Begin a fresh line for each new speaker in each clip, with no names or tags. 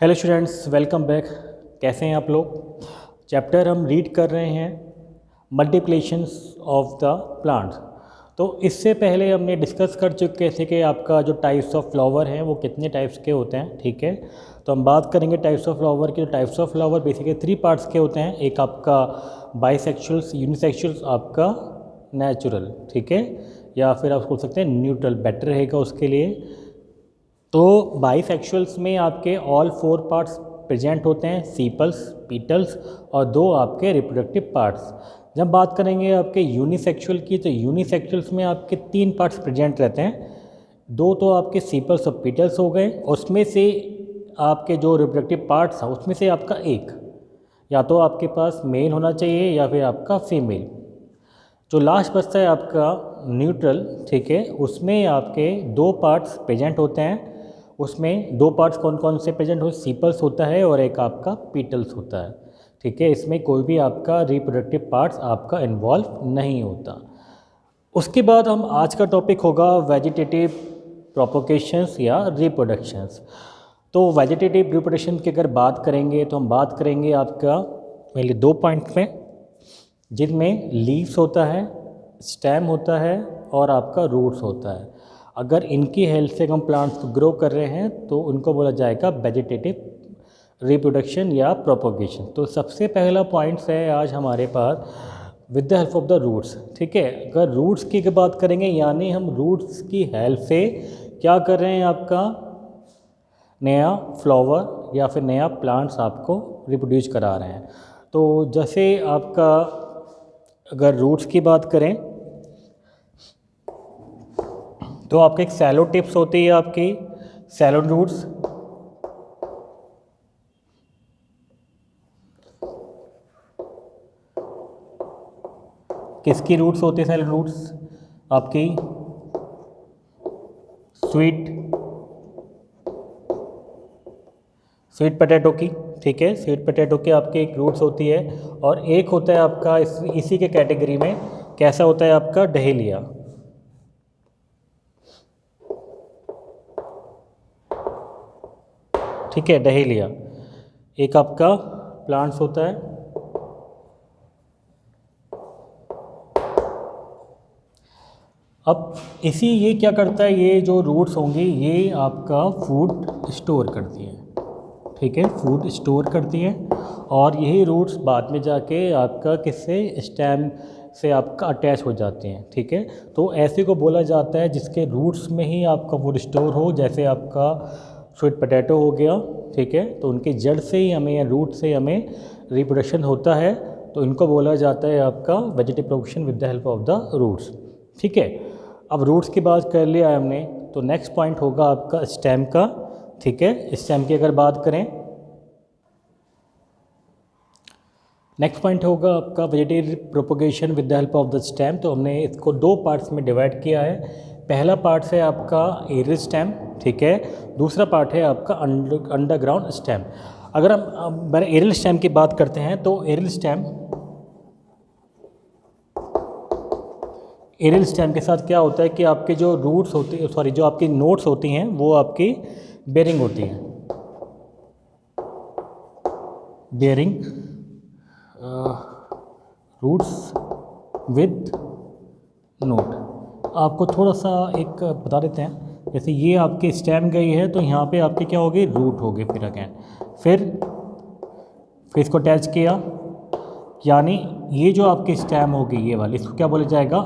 Hello students, welcome back. कैसे हैं आप लोग। चैप्टर हम रीड कर रहे हैं मल्टीप्लिकेशंस ऑफ द प्लांट्स। तो इससे पहले हमने डिस्कस कर चुके थे कि आपका जो टाइप्स ऑफ फ्लावर हैं वो कितने टाइप्स के होते हैं। ठीक है, तो हम बात करेंगे टाइप्स ऑफ फ्लावर के। Types of flower basically 3 parts के होते हैं। एक आपका बाइसेक्सुअल्स, यूनिसेक्सुअल्स, आपका नेचुरल। ठीक है, या फिर आप बोल सकते हैं न्यूट्रल, बेटर रहेगा उसके लिए। तो बाइसेक्सुअल्स में आपके ऑल 4 पार्ट्स प्रेजेंट होते हैं, सीपल्स, पीटल्स और 2 आपके रिप्रोडक्टिव पार्ट्स। जब बात करेंगे आपके यूनिसेक्सुअल की, तो यूनिसेक्सुअल्स में आपके 3 पार्ट्स प्रेजेंट रहते हैं। 2 तो आपके सीपल्स और पीटल्स हो गए, उसमें से आपके जो रिप्रोडक्टिव पार्ट्स हैं उसमें से आपका एक या तो आपके पास मेल होना चाहिए या फिर आपका फीमेल। जो लास्ट बचता है आपका न्यूट्रल, ठीक है, उसमें आपके 2 पार्ट्स प्रेजेंट होते हैं। उसमें 2 पार्ट्स कौन कौन से प्रेजेंट हो, सीपल्स होता है और एक आपका पीटल्स होता है। ठीक है, इसमें कोई भी आपका रिप्रोडक्टिव पार्ट्स आपका इन्वॉल्व नहीं होता। उसके बाद हम आज का टॉपिक होगा वेजिटेटिव प्रोपोगेशंस या रिप्रोडक्शंस। तो वेजिटेटिव रिप्रोडक्शन की अगर बात करेंगे तो हम बात करेंगे आपका पहले 2 पॉइंट्स में, जिनमें लीव्स होता है, स्टेम होता है और आपका रूट्स होता है। अगर इनकी हेल्प से हम प्लांट्स को ग्रो कर रहे हैं तो उनको बोला जाएगा वेजिटेटिव रिप्रोडक्शन या प्रोपोगेशन। तो सबसे पहला पॉइंट्स है आज हमारे पास with the help of the roots. ठीक है, अगर रूट्स की बात करेंगे यानी हम रूट्स की हेल्प से क्या कर रहे हैं, आपका नया फ्लावर या फिर नया प्लांट्स आपको रिप्रोड्यूस करा रहे हैं। तो जैसे आपका अगर रूट्स की बात करें तो आपके एक सैलो टिप्स होती है, आपकी सैलो रूट्स। किसकी रूट्स होती है सैलो रूट्स? आपकी स्वीट पोटैटो की। ठीक है, स्वीट पोटैटो की आपकी एक रूट्स होती है। और एक होता है आपका इसी के कैटेगरी में कैसा होता है आपका डहेलिया। ठीक है, डहेलिया एक आपका प्लांट्स होता है। अब ये क्या करता है, ये जो रूट्स होंगी ये आपका फूड स्टोर करती हैं। ठीक है, फूड स्टोर करती हैं और यही रूट्स बाद में जाके आपका किससे स्टेम से आपका अटैच हो जाते हैं। ठीक है, तो ऐसे को बोला जाता है जिसके रूट्स में ही आपका फूड स्टोर हो, जैसे आपका स्वीट पोटैटो हो गया। ठीक है, तो उनकी जड़ से ही हमें या रूट से हमें रिप्रोडक्शन होता है, तो इनको बोला जाता है आपका vegetative production with the help of the roots. ठीक है, अब रूट्स की बात कर लिया है हमने, तो नेक्स्ट पॉइंट होगा आपका स्टेम का। ठीक है, स्टेम की अगर बात करें, नेक्स्ट पॉइंट होगा आपका vegetative propagation with the help of the stem. तो हमने इसको 2 पार्ट्स में डिवाइड किया है। पहला पार्ट है आपका एरियल स्टेम, ठीक है, दूसरा पार्ट है आपका अंडरग्राउंड स्टेम। अगर हम एरियल स्टेम की बात करते हैं तो एरियल स्टेम के साथ क्या होता है कि आपके जो रूट्स होती है, सॉरी, जो आपकी नोट्स होती हैं वो आपकी बेयरिंग होती हैं, बेयरिंग रूट्स विद नोट। आपको थोड़ा सा एक बता देते हैं, जैसे ये आपकी स्टेम गई है तो यहाँ पे आपकी क्या होगी, रूट होगी। फिर अगेन फिर इसको अटैच किया, यानी ये जो आपकी स्टेम होगी ये वाली, इसको क्या बोला जाएगा,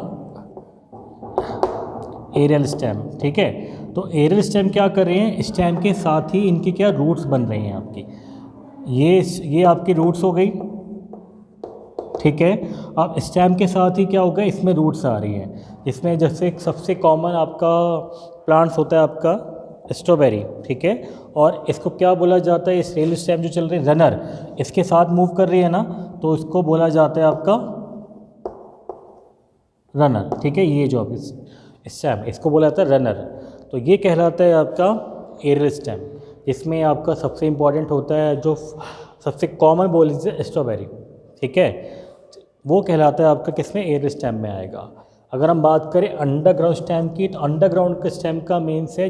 एरियल स्टेम। ठीक है, तो एरियल स्टेम क्या कर रहे हैं, स्टेम के साथ ही इनकी क्या रूट्स बन रही हैं आपकी। ये आपकी रूट्स हो गई। ठीक है, अब स्टेम के साथ ही क्या होगा, इसमें रूट्स आ रही हैं। इसमें जैसे सबसे कॉमन आपका प्लांट्स होता है आपका स्ट्रॉबेरी। ठीक है, और इसको क्या बोला जाता है, इस एरियल स्टेम जो चल रही है रनर, इसके साथ मूव कर रही है ना, तो इसको बोला जाता है आपका रनर। ठीक है, ये जो आप स्टेम, इसको बोला जाता है रनर। तो ये कहलाता है आपका एरियल स्टेम। इसमें आपका सबसे इम्पॉर्टेंट होता है जो सबसे कॉमन बोल लीजिए स्ट्रॉबेरी। ठीक है, वो कहलाता है आपका किसमें, एरियल स्टेम में आएगा। अगर हम बात करें अंडरग्राउंड स्टेम की, तो अंडरग्राउंड के स्टेम का मीन्स है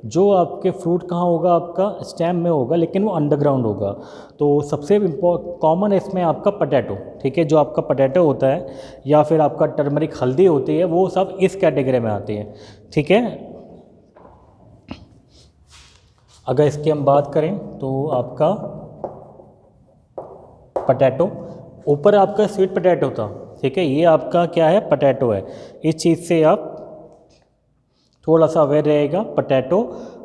जो आपके फ्रूट कहाँ होगा, आपका स्टेम में होगा, लेकिन वो अंडरग्राउंड होगा। तो सबसे कॉमन है इसमें आपका पोटैटो, ठीक है, जो आपका पोटैटो होता है या फिर आपका टर्मरिक हल्दी होती है, वो सब इस कैटेगरी में आती है, ठीक है। अगर इसकी हम बात करें तो आपका पोटैटो, ऊपर आपका स्वीट पोटैटो था, ठीक है, ये आपका क्या है, पोटैटो है। इस चीज़ से आप थोड़ा सा अवेयर रहेगा। पोटैटो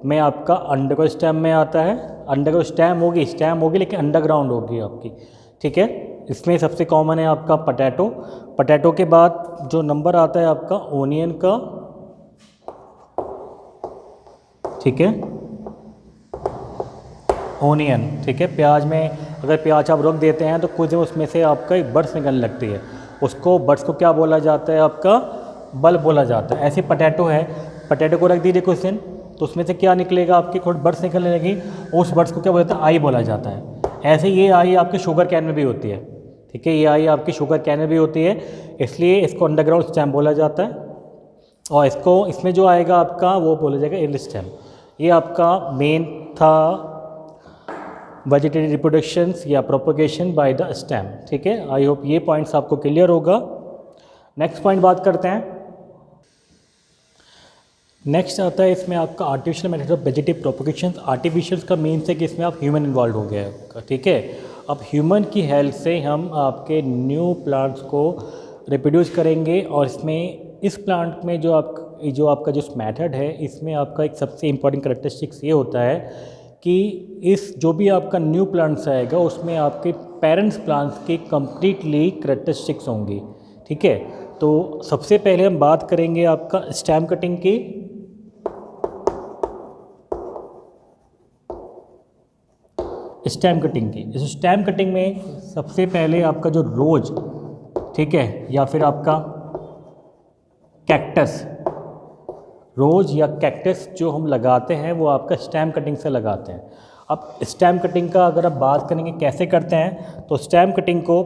में आपका अंडरग्राउंड स्टेम में आता है, अंडरग्राउंड स्टेम होगी लेकिन अंडरग्राउंड होगी आपकी, ठीक है। इसमें सबसे कॉमन है आपका पोटैटो। पोटैटो के बाद जो नंबर आता है आपका ओनियन का, ठीक है, ओनियन, ठीक है। प्याज में अगर प्याज आप रख देते हैं तो कुछ उसमें से आपका एक बड्स निकलने लगती है, उसको बड्स को क्या बोला जाता है, आपका बल्ब बोला जाता है। ऐसे पोटैटो है, पोटैटो को रख दीजिए कुछ दिन तो उसमें से क्या निकलेगा, आपकी खुद बड्स निकलने लगी, उस बड्स को क्या बोलते हैं, आई बोला जाता है। ऐसे ये आई आपके शुगर कैन में भी होती है, ठीक है, ये आई आपकी शुगर कैन में भी होती है, इसलिए इसको अंडरग्राउंड स्टेम बोला जाता है। और इसको इसमें जो आएगा आपका वो बोला जाएगा एयर स्टेम। ये आपका मेन था वेजिटेटिव रिप्रोडक्शंस या प्रोपोगेशन बाय द स्टेम, ठीक है। आई होप ये पॉइंट्स आपको क्लियर होगा। नेक्स्ट पॉइंट बात करते हैं। नेक्स्ट आता है इसमें आपका artificial method of vegetative propagation. Artificial का मीन्स है कि इसमें आप ह्यूमन इन्वॉल्व हो गया है आपका, ठीक है। अब ह्यूमन की हेल्प से हम आपके न्यू प्लांट्स को रिप्रोड्यूस करेंगे, और इसमें इस प्लांट में जो आपका जो मेथड है, इसमें आपका एक सबसे इम्पॉर्टेंट करेक्टरिस्टिक्स ये होता है कि इस जो भी आपका न्यू प्लांट्स आएगा उसमें आपके पेरेंट्स प्लांट्स की कंप्लीटली करेक्टरिस्टिक्स होंगी, ठीक है। तो सबसे पहले हम बात करेंगे आपका स्टेम कटिंग की। स्टेम कटिंग की, इस स्टेम कटिंग में सबसे पहले आपका जो रोज, ठीक है, या फिर आपका कैक्टस, रोज या कैक्टस जो हम लगाते हैं वो आपका स्टेम कटिंग से लगाते हैं। अब स्टेम कटिंग का अगर आप बात करेंगे कैसे करते हैं, तो स्टेम कटिंग को,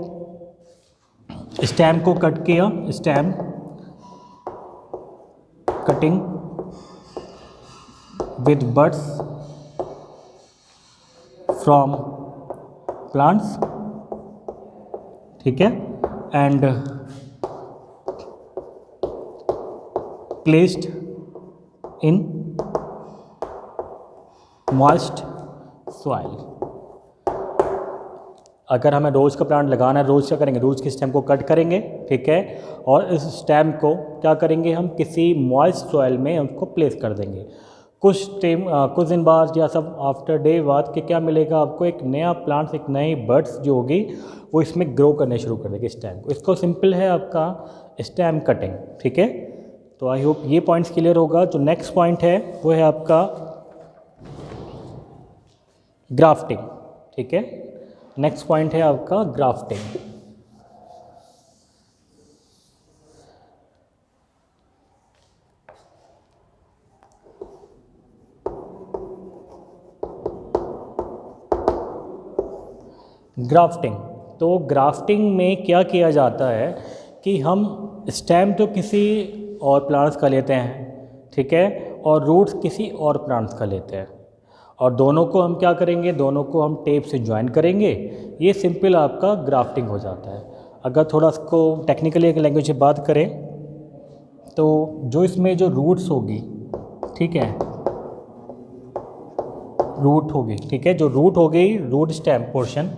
स्टेम को कट किया, stem cutting with buds from plants, ठीक है, and placed in moist soil. अगर हमें रोज़ का प्लांट लगाना है, रोज़ क्या करेंगे, रोज़ के स्टेम को कट करेंगे, ठीक है, और इस स्टेम को क्या करेंगे, हम किसी मॉइस्ट सॉइल में उसको प्लेस कर देंगे। कुछ दिन बाद या सब आफ्टर डे बाद के क्या मिलेगा आपको, एक नया प्लांट्स, एक नई बर्ड्स जो होगी वो इसमें ग्रो करने शुरू कर देगी स्टेम को। इसको सिंपल है आपका स्टेम कटिंग, ठीक है। तो आई होप ये पॉइंट्स क्लियर होगा। जो नेक्स्ट पॉइंट है वो है आपका ग्राफ्टिंग, ठीक है। नेक्स्ट पॉइंट है आपका ग्राफ्टिंग। ग्राफ्टिंग, तो ग्राफ्टिंग में क्या किया जाता है कि हम स्टेम तो किसी और प्लांट्स का लेते हैं, ठीक है, और रूट्स किसी और प्लांट्स का लेते हैं, और दोनों को हम क्या करेंगे, दोनों को हम टेप से ज्वाइन करेंगे। ये सिंपल आपका ग्राफ्टिंग हो जाता है। अगर थोड़ा इसको टेक्निकली एक लैंग्वेज में बात करें तो जो इसमें जो रूट्स होगी, ठीक है, रूट होगी, ठीक है, जो रूट हो गई, root stem portion,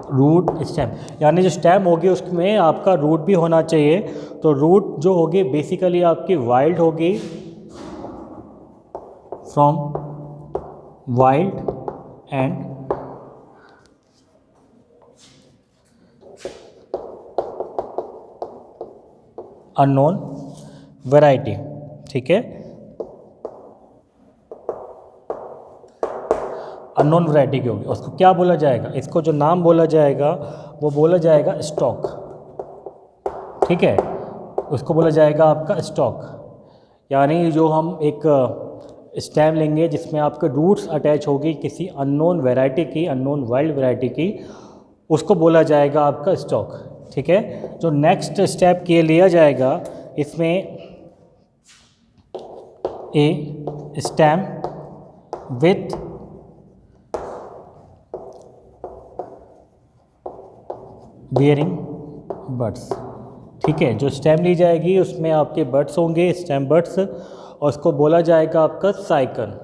root stem, यानी जो स्टेम होगी उसमें आपका रूट भी होना चाहिए। तो रूट जो होगी बेसिकली आपकी वाइल्ड होगी, from wild and unknown variety, ठीक है, अननोन वैरायटी की होगी। उसको क्या बोला जाएगा, इसको जो नाम बोला जाएगा वो बोला जाएगा स्टॉक, ठीक है, उसको बोला जाएगा आपका स्टॉक। यानी जो हम एक स्टेम लेंगे जिसमें आपके रूट्स अटैच होगी किसी अननोन वैरायटी की, अननोन वाइल्ड वैरायटी की, उसको बोला जाएगा आपका स्टॉक, ठीक है। जो नेक्स्ट स्टेप के लिया जाएगा इसमें ए स्टेम विथ बियरिंग बड्स। ठीक है, जो स्टेम ली जाएगी उसमें आपके बड्स होंगे, स्टेम बड्स, और उसको बोला जाएगा आपका साइकन।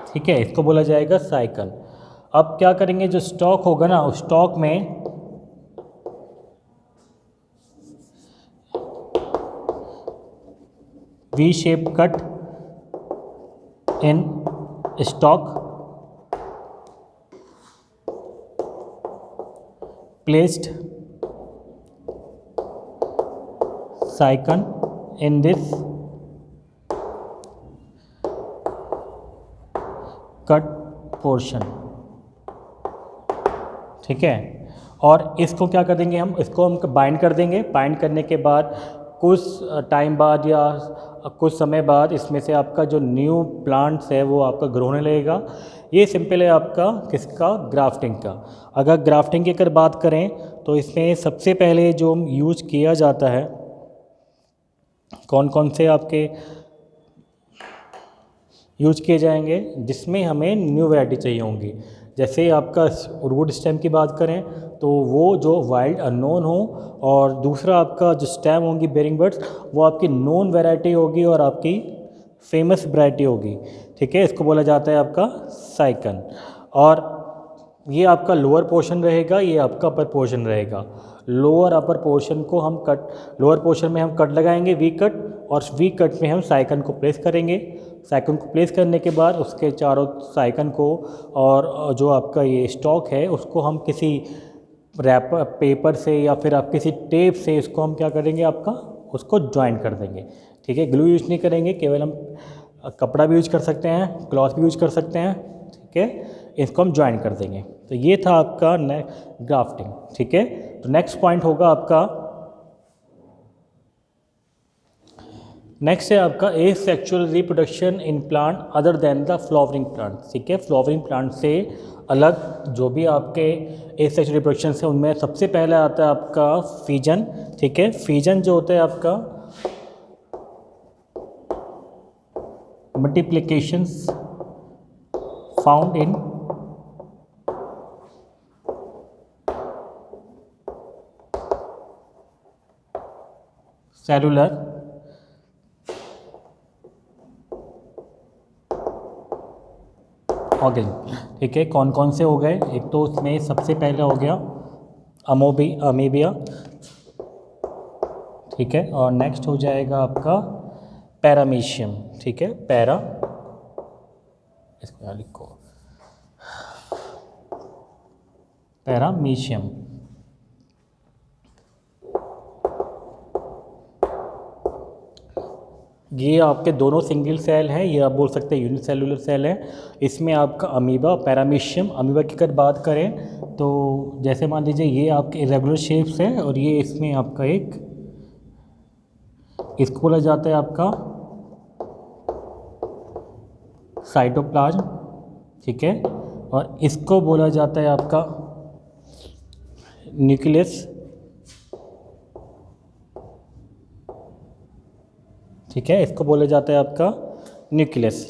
ठीक है, इसको बोला जाएगा साइकन। अब क्या करेंगे, जो स्टॉक होगा ना, उस स्टॉक में V shape cut in stock placed cycon in this cut portion। ठीक है, और इसको क्या कर देंगे, हम इसको हम बाइंड कर देंगे। बाइंड करने के बाद कुछ टाइम बाद या कुछ समय बाद इसमें से आपका जो न्यू प्लांट्स है वो आपका ग्रो होने लगेगा। ये सिंपल है आपका किसका, ग्राफ्टिंग का। अगर ग्राफ्टिंग की अगर बात करें तो इसमें सबसे पहले जो यूज किया जाता है, कौन कौन से आपके यूज किए जाएंगे जिसमें हमें न्यू वैरायटी चाहिए होंगी। जैसे आपका रूट स्टेम की बात करें तो वो जो वाइल्ड अननोन हो, और दूसरा आपका जो स्टेम होंगी बेरिंग बर्ड्स वो आपकी नोन वैरायटी होगी और आपकी फेमस वैरायटी होगी। ठीक है, इसको बोला जाता है आपका साइकन। और ये आपका लोअर पोर्शन रहेगा, ये आपका अपर पोर्शन रहेगा। लोअर अपर पोर्शन को हम कट, लोअर पोर्शन में हम कट लगाएंगे वी कट, और वी कट में हम साइकन को प्लेस करेंगे। साइकन को प्लेस करने के बाद उसके चारों साइकन को और जो आपका ये स्टॉक है उसको हम किसी रैपर पेपर से या फिर आप किसी टेप से इसको हम क्या करेंगे, आपका उसको ज्वाइन कर देंगे। ठीक है, ग्लू यूज नहीं करेंगे, केवल हम कपड़ा भी यूज कर सकते हैं, क्लॉथ भी यूज कर सकते हैं। ठीक है, इसको हम ज्वाइन कर देंगे। तो ये था आपका ग्राफ्टिंग। ठीक है, तो नेक्स्ट पॉइंट होगा आपका, नेक्स्ट है आपका asexual reproduction in plant other than the flowering plant. ठीक है, फ्लावरिंग प्लांट से अलग जो भी आपके एसेक्सुअल रिप्रोडक्शन है उनमें सबसे पहले आता है आपका फीजन। ठीक है, फीजन जो होता है आपका multiplications found in cellular organism. ठीक है, कौन कौन से हो गए, एक तो उसमें सबसे पहले हो गया अमीबिया। ठीक है, और नेक्स्ट हो जाएगा आपका पैरामीशियम। ठीक है, इसको यहाँ लिखो, पैरामीशियम। ये आपके दोनों सिंगल सेल हैं, ये आप बोल सकते हैं यूनिसेलुलर सेल है। इसमें आपका अमीबा, पैरामीशियम। अमीबा की अगर बात करें तो जैसे मान लीजिए ये आपके इरेगुलर शेप्स है, और ये इसमें आपका एक, इसको बोला जाता है आपका साइटोप्लाज्म। ठीक है, और इसको बोला जाता है आपका न्यूक्लियस। ठीक है, इसको बोला जाता है आपका न्यूक्लियस।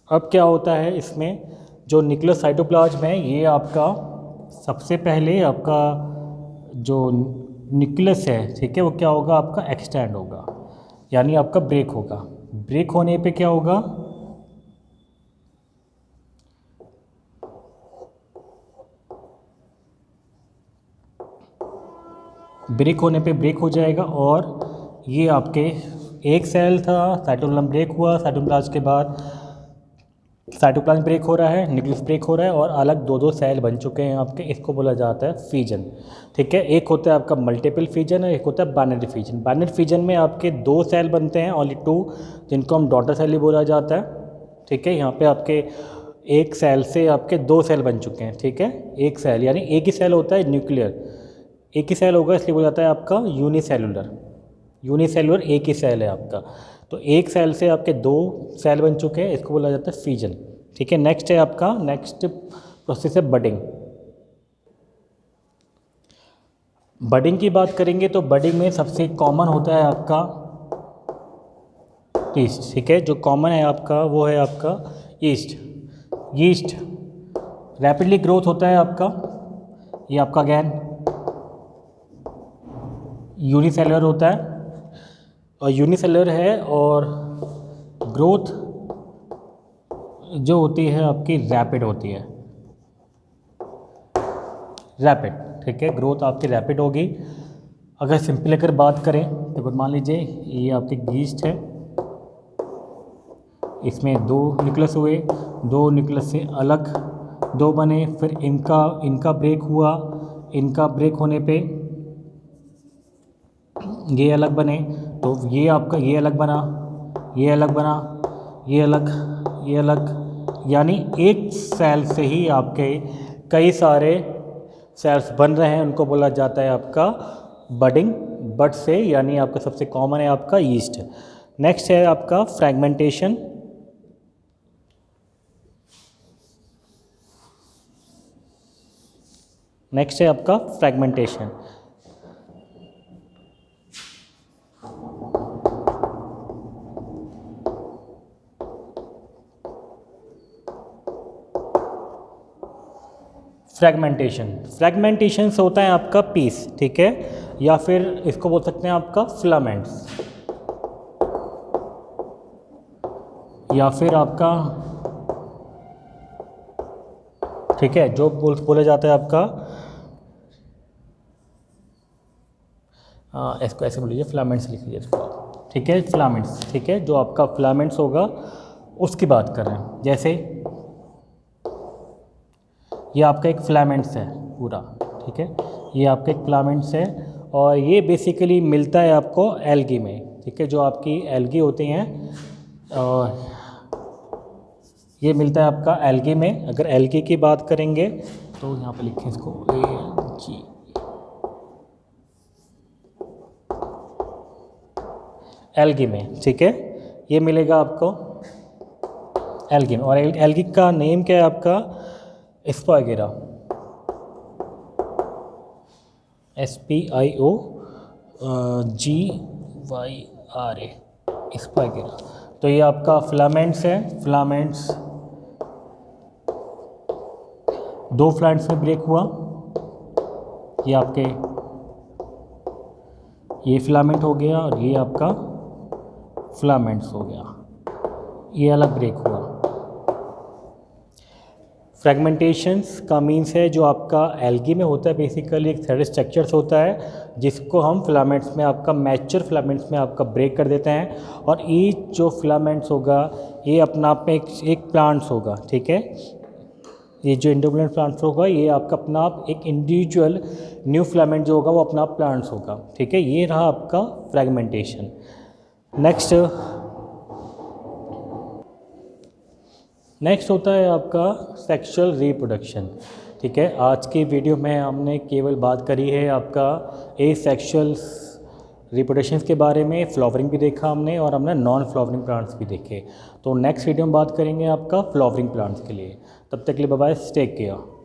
अब क्या होता है इसमें, जो न्यूक्लियस साइटोप्लाज्म है ये आपका सबसे पहले आपका जो न्यूक्लियस है, ठीक है, वो क्या होगा, आपका एक्सटेंड होगा, यानी आपका ब्रेक होगा। ब्रेक होने पे क्या होगा, ब्रेक होने पे ब्रेक हो जाएगा। और ये आपके एक सेल था, साइटोप्लाज्म ब्रेक हुआ, साइटोप्लाज्म के बाद साइटोप्लाज्म ब्रेक हो रहा है, न्यूक्लियस ब्रेक हो रहा है, और अलग दो दो सेल बन चुके हैं आपके। इसको बोला जाता है फीजन। ठीक है, एक होता है आपका मल्टीपल फीजन और एक होता है बाइनरी फीजन। बाइनरी फीजन में आपके दो सेल बनते हैं, ओनली 2, जिनको हम डॉटर सेल ही बोला जाता है। ठीक है, यहाँ पे आपके एक सेल से आपके दो सेल बन चुके हैं। ठीक है, एक सेल यानी एक ही सेल होता है न्यूक्लियर, एक ही सेल होगा, इसलिए बोला जाता है आपका यूनिसेलुलर। यूनिसेलुलर एक ही सेल है आपका, तो एक सेल से आपके दो सेल बन चुके हैं, इसको बोला जाता है फीजन। ठीक है, नेक्स्ट है आपका, नेक्स्ट प्रोसेस है बडिंग। बडिंग की बात करेंगे तो बडिंग में सबसे कॉमन होता है आपका ईस्ट, ठीक है। जो कॉमन है आपका वो है आपका ईस्ट। यीस्ट रैपिडली ग्रोथ होता है आपका, ये आपका गैन यूनिसेलुलर होता है और यूनिसेलुलर है, और ग्रोथ जो होती है आपकी रैपिड होती है, रैपिड, ठीक है। ग्रोथ आपकी रैपिड होगी। अगर सिंपल अगर बात करें तो मान लीजिए ये आपकी यीस्ट है, इसमें 2 न्यूक्लियस हुए, 2 न्यूक्लियस से अलग 2 बने, फिर इनका ब्रेक हुआ, इनका ब्रेक होने पे ये अलग बने, तो ये आपका ये अलग बना, ये अलग बना, ये अलग, ये अलग, यानी एक सेल से ही आपके कई सारे सेल्स बन रहे हैं, उनको बोला जाता है आपका बडिंग। बड से यानी आपका सबसे कॉमन है आपका यीस्ट। नेक्स्ट है आपका फ्रैगमेंटेशन। नेक्स्ट है आपका फ्रैगमेंटेशन। फ्रैगमेंटेशन से होता है आपका पीस, ठीक है, या फिर इसको बोल सकते हैं आपका फिलामेंट्स, या फिर आपका, ठीक है, जो बोला जाता है आपका इसको ऐसे बोल लीजिए, फिलामेंट्स लिख लीजिए इसको, ठीक है, फिलामेंट्स, ठीक है। जो आपका फिलामेंट्स होगा उसकी बात कर रहे हैं। जैसे ये आपका एक फिलामेंट्स है पूरा, ठीक है, ये आपका एक फिलामेंट्स है, और ये बेसिकली मिलता है आपको एल्गी में, ठीक है। जो आपकी एल्गी होती हैं ये मिलता है आपका एल्गी में। अगर एल्गी की बात करेंगे तो यहाँ पे लिखें इसको ALG, एल्गी में, ठीक है, ये मिलेगा आपको एल्गी में। और एल्गी का नेम क्या है आपका एस्पार्गिरा, SPIOGYRA, एस्पार्गिरा। तो ये आपका फिलामेंट्स है। फिलामेंट्स 2 फिलामेंट्स में ब्रेक हुआ, ये आपके ये फिलामेंट हो गया और ये आपका फिलामेंट्स हो गया, ये अलग ब्रेक हुआ। फ्रैगमेंटेशंस का मीन्स है जो आपका एल्गी में होता है, बेसिकली एक थ्रेडेड स्ट्रक्चर्स होता है जिसको हम फिलामेंट्स में आपका मैच्योर फिलामेंट्स में आपका ब्रेक कर देते हैं, और ईच जो फिलामेंट्स होगा ये अपना आप में एक प्लांट्स होगा, ठीक है। ये जो इंडिविजुअल प्लांट्स होगा ये आपका अपना आप एक इंडिविजुअल न्यू फिलामेंट जो होगा वो अपना आप प्लांट्स होगा, ठीक है। ये रहा आपका फ्रैगमेंटेशन। नेक्स्ट होता है आपका सेक्सुअल रिप्रोडक्शन, ठीक है। आज की वीडियो में हमने केवल बात करी है आपका एसेक्सुअल रिप्रोडक्शन के बारे में, फ्लावरिंग भी देखा हमने, और हमने नॉन फ्लावरिंग प्लांट्स भी देखे। तो नेक्स्ट वीडियो में बात करेंगे आपका फ्लावरिंग प्लांट्स के लिए। तब तक के लिए बाय बाय, टेक केयर।